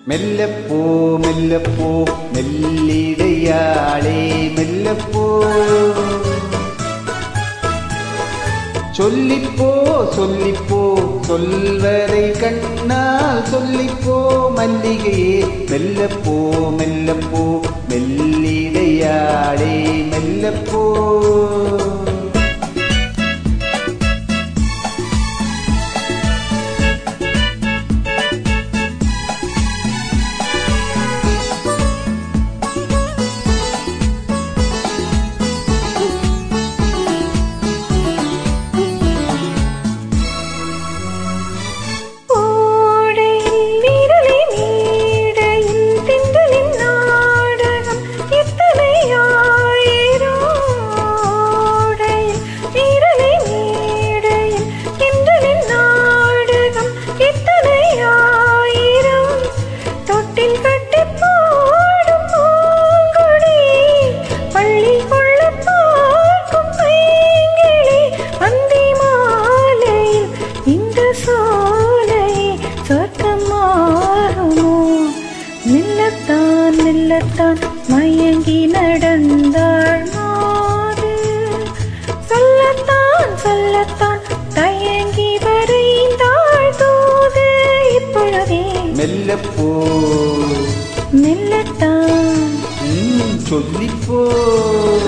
மெல்லப்போ மெல்லப்போ மெல்லிடையாளே மெல்லப்போ சொல்லிப்போ சொல்லிப்போ சொல்வதை கண்ணால் சொல்லிப்போ மல்லிகையே மெல்லப்போ மெல்லப்போ மெல்லிடையாளே மெல்லப்போ மெல்லத்தான் மயங்கி நடந்தாள் மாது சொல்லத்தான் தயங்கி வரைந்தாள் தூது இப்பொழுதே மெல்லப்போ மெல்லத்தான் சொல்லிப்போ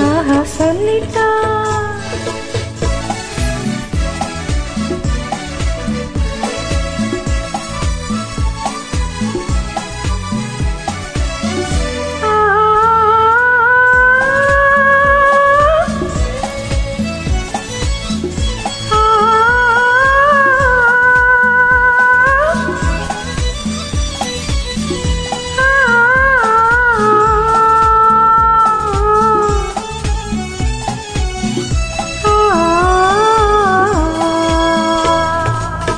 ஆஹா சொல்லித்தான்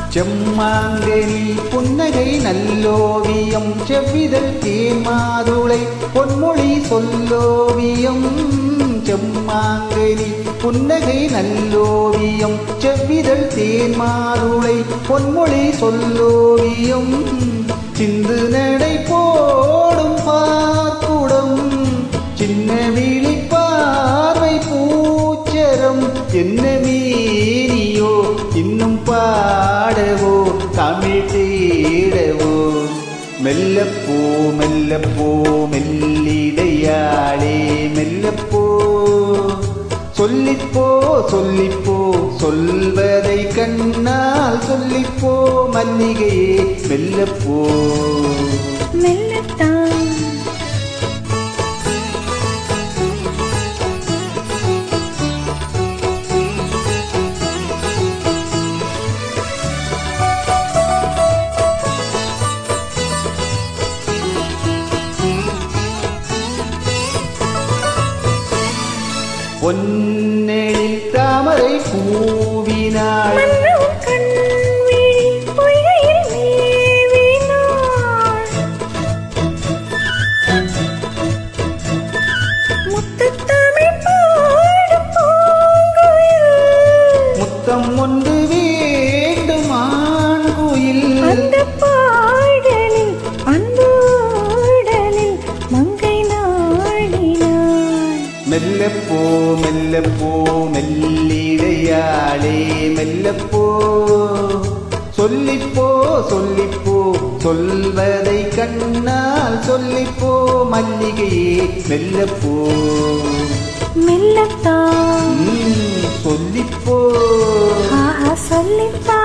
செம்மாங்கனி புன்னகை நல்லோவியம் செவ்விதழ் தேன்மாதுளை பொன்மொழி சொல்லோவியம் செம்மாங்கனி புன்னகை நல்லோவியம் செவ்விதழ் தேன்மாதுளை பொன்மொழி சொல்லோவியம் சிந்து நடை போடும் பார்க்குடம் சின்ன விழி பார்வை பூச்சரம் என்ன மீனியோ இன்னும் பாடவோ தமிழ் தேடவோ மெல்லப்போ மெல்லப்போ மெல்லிடையாளே மெல்லப்போ சொல்லிப்போ சொல்லிப்போ சொல்வதை கண்ணால் சொல்லிப்போ மல்லிகையே மெல்லப்போ மெல்லத்தான் பொன்னெழில் தாமரை பூவினாள் முத்தம் ஒன்று வேண்டும் ஆண்குயில் அந்த பாடலில் அன்போடலில் மங்கை நாடினாள் மெல்லப்போ மெல்லப்போ மெல்லிடையாளே மெல்லப்போ சொல்லிப்போ சொல்லிப்போ சொல்வதை கண்ணால் சொல்லிப்போ மல்லிகையே மெல்லப்போ மெல்லத்தான் சொல்லிப்போ ஆஹா சொல்லித்தான்